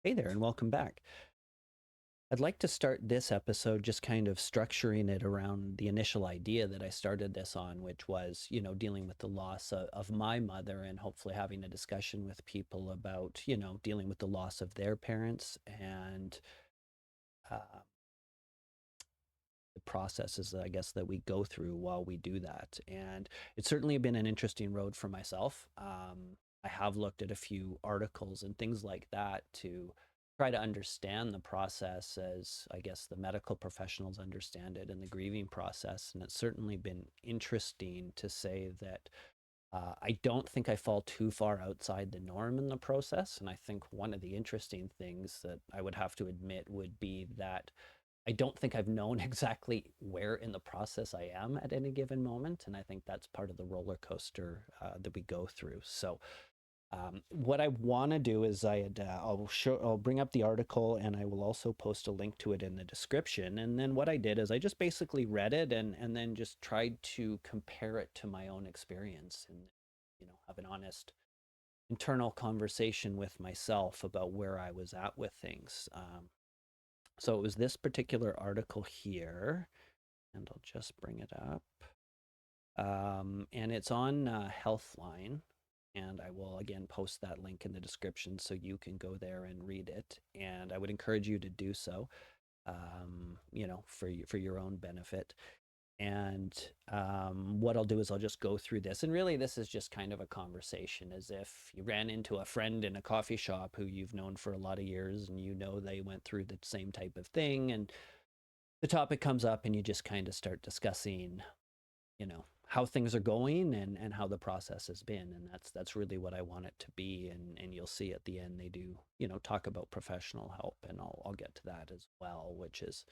Hey there, and welcome back. I'd like to start this episode just kind of structuring it around the initial idea that I started this on, which was, dealing with the loss of my mother and hopefully having a discussion with people about, dealing with the loss of their parents and uh, the processes, I guess, that we go through while we do that. And it's certainly been an interesting road for myself. I have looked at a few articles and things like that to try to understand the process as I guess the medical professionals understand it and the grieving process. And it's certainly been interesting to say that I don't think I fall too far outside the norm in the process. And I think one of the interesting things that I would have to admit would be that I don't think I've known exactly where in the process I am at any given moment. And I think that's part of the roller coaster that we go through. So, what I want to do is I'll bring up the article and I will also post a link to it in the description. And then what I did is I just basically read it and then just tried to compare it to my own experience and have an honest internal conversation with myself about where I was at with things. So it was this particular article here, and I'll just bring it up. And it's on Healthline, and I will again post that link in the description so you can go there and read it. And I would encourage you to do so, for your own benefit. And what I'll do is I'll just go through this. And really, this is just kind of a conversation as if you ran into a friend in a coffee shop who you've known for a lot of years and they went through the same type of thing. And the topic comes up and you just kind of start discussing, how things are going and how the process has been. And that's really what I want it to be. And you'll see at the end they do, talk about professional help. And I'll get to that as well, which is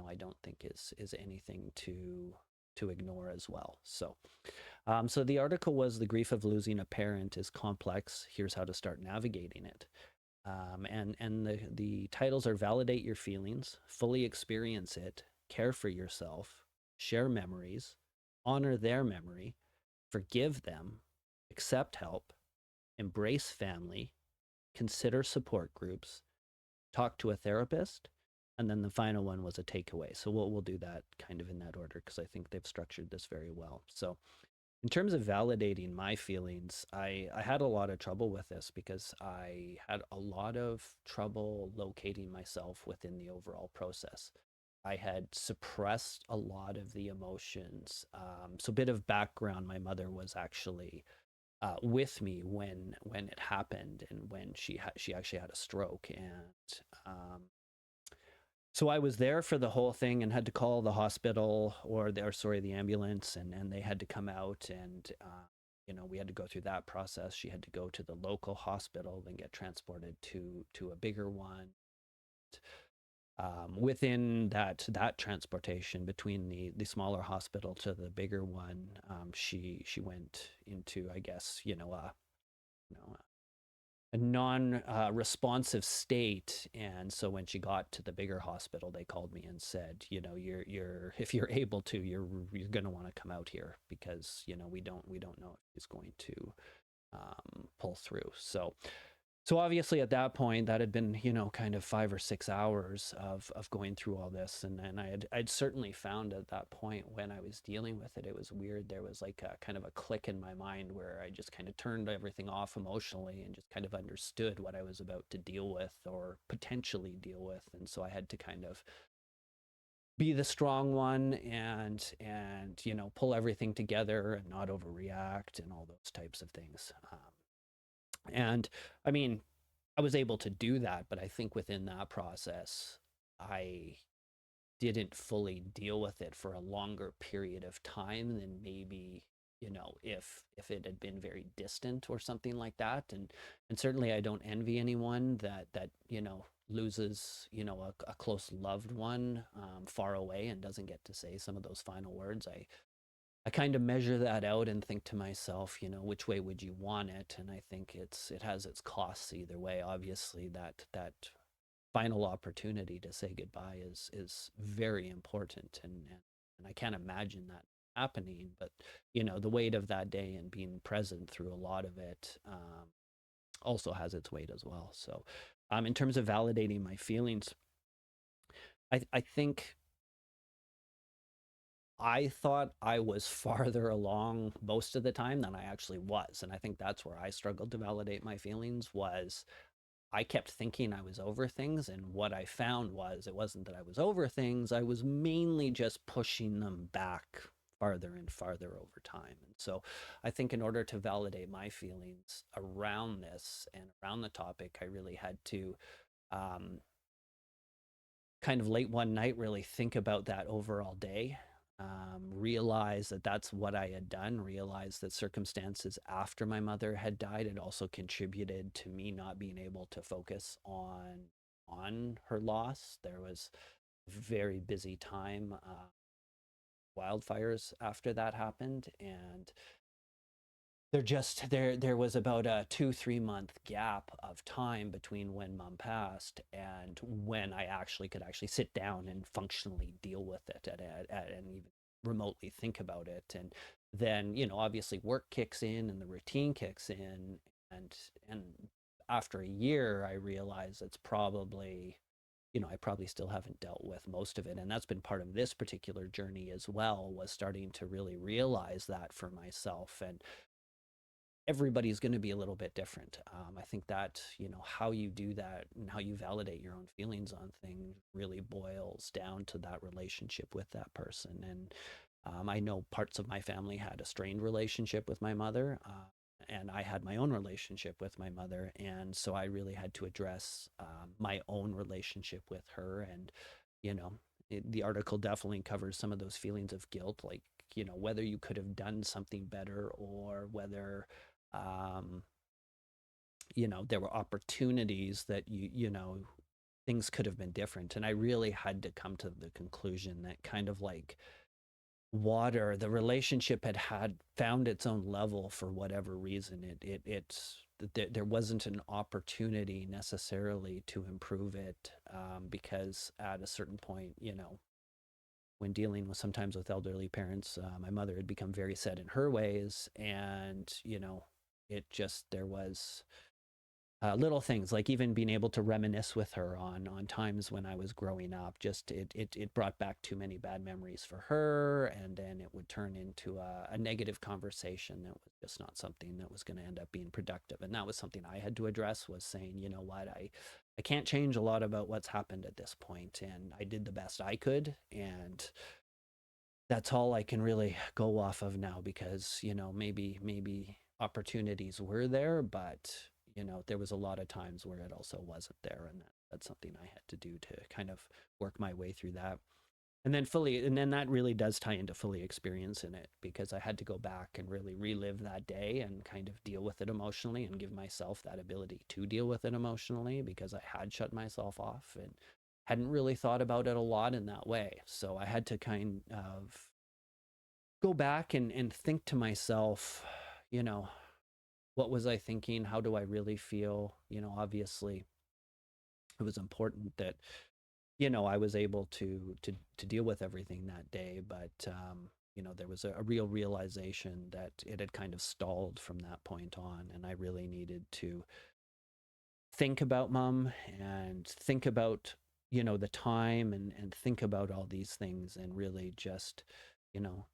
I don't think is anything to ignore as well. So the article was the grief of losing a parent is complex. Here's how to start navigating it. And the titles are validate your feelings, fully experience it, care for yourself, share memories, honor their memory, forgive them, accept help, embrace family, consider support groups, talk to a therapist, and then the final one was a takeaway. So we'll do that kind of in that order because I think they've structured this very well. So in terms of validating my feelings, I had a lot of trouble with this because I had a lot of trouble locating myself within the overall process. I had suppressed a lot of the emotions. So a bit of background: my mother was actually with me when it happened and when she actually had a stroke, and so I was there for the whole thing and had to call the hospital the ambulance, and they had to come out and, we had to go through that process. She had to go to the local hospital, then get transported to a bigger one. Within that transportation between the smaller hospital to the bigger one, she went into, I guess, you know, a non-responsive state. And so when she got to the bigger hospital, they called me and said, you're if you're able to, you're going to want to come out here because we don't know if he's going to pull through. So obviously at that point, that had been, kind of 5 or 6 hours of going through all this. And I'd certainly found at that point when I was dealing with it, it was weird. There was like a kind of a click in my mind where I just kind of turned everything off emotionally and just kind of understood what I was about to deal with or potentially deal with. And so I had to kind of be the strong one and pull everything together and not overreact and all those types of things. And I mean, I was able to do that, but I think within that process, I didn't fully deal with it for a longer period of time than maybe, if it had been very distant or something like that. And certainly I don't envy anyone that loses, a close loved one far away and doesn't get to say some of those final words. I kind of measure that out and think to myself, which way would you want it? And I think it has its costs either way. Obviously, that final opportunity to say goodbye is very important, and I can't imagine that happening. But the weight of that day and being present through a lot of it also has its weight as well. So In terms of validating my feelings, I think I thought I was farther along most of the time than I actually was. And I think that's where I struggled to validate my feelings was I kept thinking I was over things. And what I found was it wasn't that I was over things, I was mainly just pushing them back farther and farther over time. And so I think in order to validate my feelings around this and around the topic, I really had to um, kind of late one night really think about that overall day, realize that that's what I had done, realize that circumstances after my mother had died had also contributed to me not being able to focus on her loss. There was a very busy time, wildfires after that happened, and there was about a 2-3 month gap of time between when mom passed and when I actually could actually sit down and functionally deal with it and even remotely think about it. And then, obviously work kicks in and the routine kicks in, and and after a year I realize it's probably, I probably still haven't dealt with most of it. And that's been part of this particular journey as well, was starting to really realize that for myself. And everybody's going to be a little bit different. I think that, how you do that and how you validate your own feelings on things really boils down to that relationship with that person. And I know parts of my family had a strained relationship with my mother, and I had my own relationship with my mother. And so I really had to address my own relationship with her. And, you know, the article definitely covers some of those feelings of guilt, like, whether you could have done something better, or whether um, there were opportunities that things could have been different. And I really had to come to the conclusion that, kind of like water, the relationship had found its own level for whatever reason. There wasn't an opportunity necessarily to improve it, because at a certain point, when dealing with sometimes with elderly parents, my mother had become very set in her ways. And it just, there was little things like even being able to reminisce with her on times when I was growing up. Just it brought back too many bad memories for her, and then it would turn into a negative conversation that was just not something that was going to end up being productive. And that was something I had to address, was saying, you know what, I can't change a lot about what's happened at this point, and I did the best I could, and that's all I can really go off of now. Because maybe opportunities were there, but there was a lot of times where it also wasn't there. And that's something I had to do to kind of work my way through that. And then that really does tie into fully experiencing it, because I had to go back and really relive that day and kind of deal with it emotionally, and give myself that ability to deal with it emotionally, because I had shut myself off and hadn't really thought about it a lot in that way. So I had to kind of go back and think to myself, you know, what was I thinking? How do I really feel? Obviously it was important that, I was able to deal with everything that day. But there was a real realization that it had kind of stalled from that point on, and I really needed to think about mom and think about, the time, and think about all these things, and really just,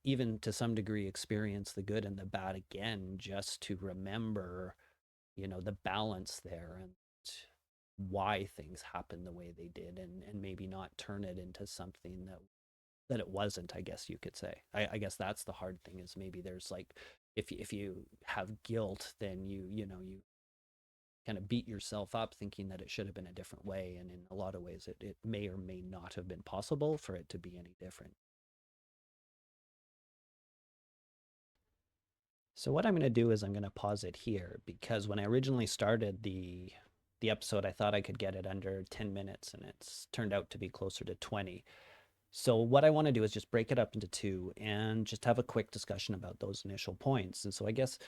even to some degree experience the good and the bad again, just to remember, the balance there, and why things happened the way they did, and maybe not turn it into something that it wasn't, I guess you could say. I guess that's the hard thing, is maybe there's like, if you have guilt, then you kind of beat yourself up thinking that it should have been a different way. And in a lot of ways, it may or may not have been possible for it to be any different. So what I'm going to do is I'm going to pause it here, because when I originally started the episode, I thought I could get it under 10 minutes, and it's turned out to be closer to 20. So what I want to do is just break it up into two and just have a quick discussion about those initial points. And so I guess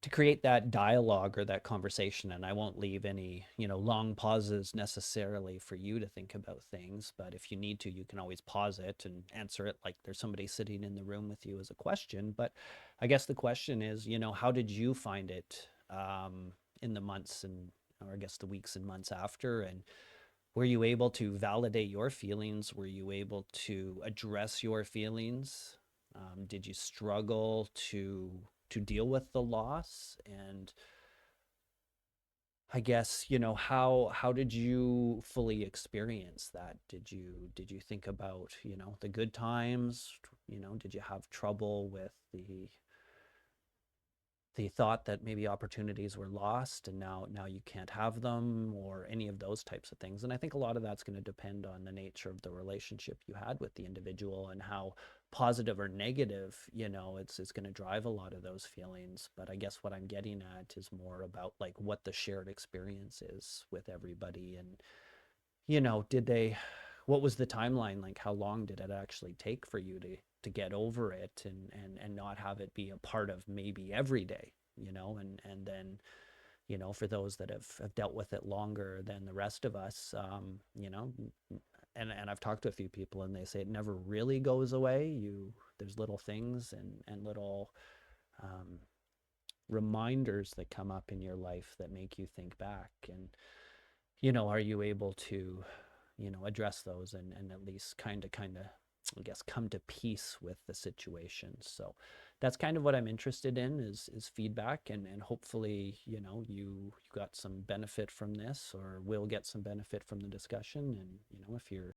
to create that dialogue or that conversation, and I won't leave any, long pauses necessarily for you to think about things, but if you need to, you can always pause it and answer it like there's somebody sitting in the room with you as a question. But I guess the question is, how did you find it in the months and or I guess the weeks and months after, and were you able to validate your feelings? Were you able to address your feelings? Did you struggle to deal with the loss? And I guess, how did you fully experience that? Did you think about, the good times? Did you have trouble with the thought that maybe opportunities were lost and now you can't have them, or any of those types of things? And I think a lot of that's going to depend on the nature of the relationship you had with the individual, and how positive or negative, it's going to drive a lot of those feelings. But I guess what I'm getting at is more about like what the shared experience is with everybody. And did they what was the timeline? Like, how long did it actually take for you to get over it, and not have it be a part of maybe every day, and then, for those that have dealt with it longer than the rest of us, and I've talked to a few people, and they say it never really goes away. There's little things and little um, reminders that come up in your life that make you think back. And are you able to address those, and at least kind of I guess come to peace with the situation? So that's kind of what I'm interested in, is feedback, and hopefully, you got some benefit from this, or will get some benefit from the discussion. And if you're